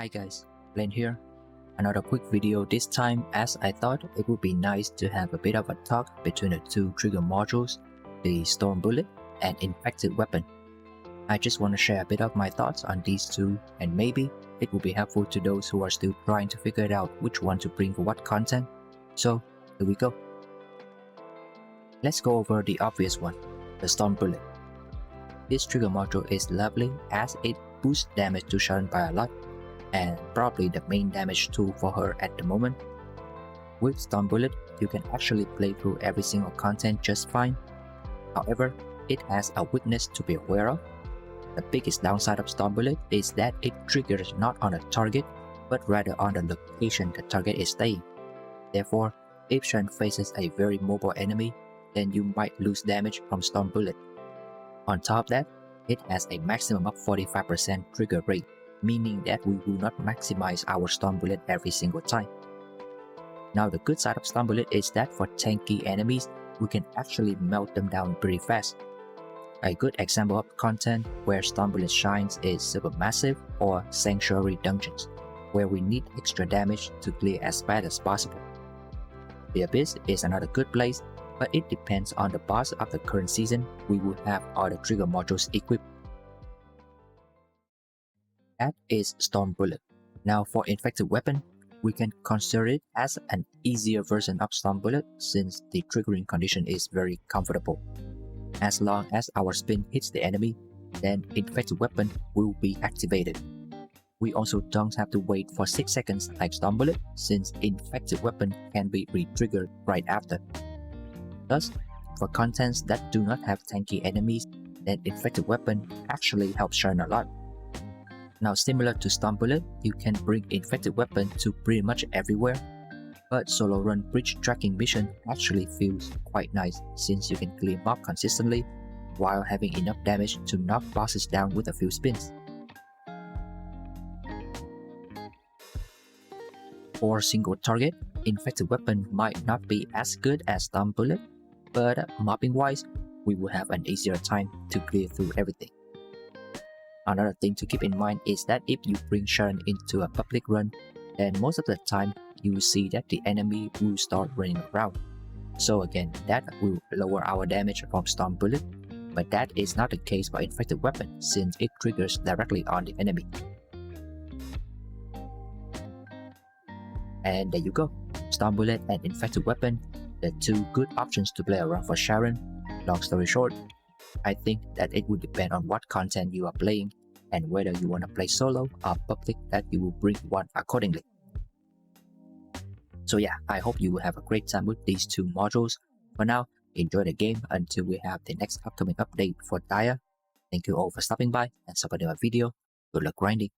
Hi guys, Len here. Another quick video this time, as I thought it would be nice to have a bit of a talk between the two trigger modules, the Storm Bullet and Infected Weapon. I just want to share a bit of my thoughts on these two, and maybe it will be helpful to those who are still trying to figure out which one to bring for what content. So here we go. Let's go over the obvious one, the Storm Bullet. This trigger module is lovely as it boosts damage to Sharen by a lot, and probably the main damage tool for her at the moment. With Storm Bullet, you can actually play through every single content just fine. However, it has a weakness to be aware of. The biggest downside of Storm Bullet is that it triggers not on a target, but rather on the location the target is staying. Therefore, if Sharen faces a very mobile enemy, then you might lose damage from Storm Bullet. On top of that, it has a maximum of 45% trigger rate, meaning that we will not maximize our Storm Bullet every single time. Now the good side of Storm Bullet is that for tanky enemies, we can actually melt them down pretty fast. A good example of content where Storm Bullet shines is Supermassive or Sanctuary Dungeons, where we need extra damage to clear as fast as possible. The Abyss is another good place, but it depends on the boss of the current season. We will have all the trigger modules equipped. That is Storm Bullet. Now for Infected Weapon, we can consider it as an easier version of Storm Bullet since the triggering condition is very comfortable. As long as our spin hits the enemy, then Infected Weapon will be activated. We also don't have to wait for 6 seconds like Storm Bullet since Infected Weapon can be re-triggered right after. Thus, for contents that do not have tanky enemies, then Infected Weapon actually helps Sharen a lot. Now similar to Storm Bullet, you can bring Infected Weapon to pretty much everywhere, but solo run bridge tracking mission actually feels quite nice since you can clear mob consistently while having enough damage to knock bosses down with a few spins. For single target, Infected Weapon might not be as good as Storm Bullet, but mobbing wise, we will have an easier time to clear through everything. Another thing to keep in mind is that if you bring Sharen into a public run, then most of the time you will see that the enemy will start running around. So again, that will lower our damage from Storm Bullet, but that is not the case for Infected Weapon since it triggers directly on the enemy. And there you go, Storm Bullet and Infected Weapon, the two good options to play around for Sharen. Long story short, I think that it would depend on what content you are playing and whether you want to play solo or public, that you will bring one accordingly. So yeah, I hope you will have a great time with these two modules. For now, enjoy the game until we have the next upcoming update for Dire. Thank you all for stopping by and supporting my video. Good luck grinding.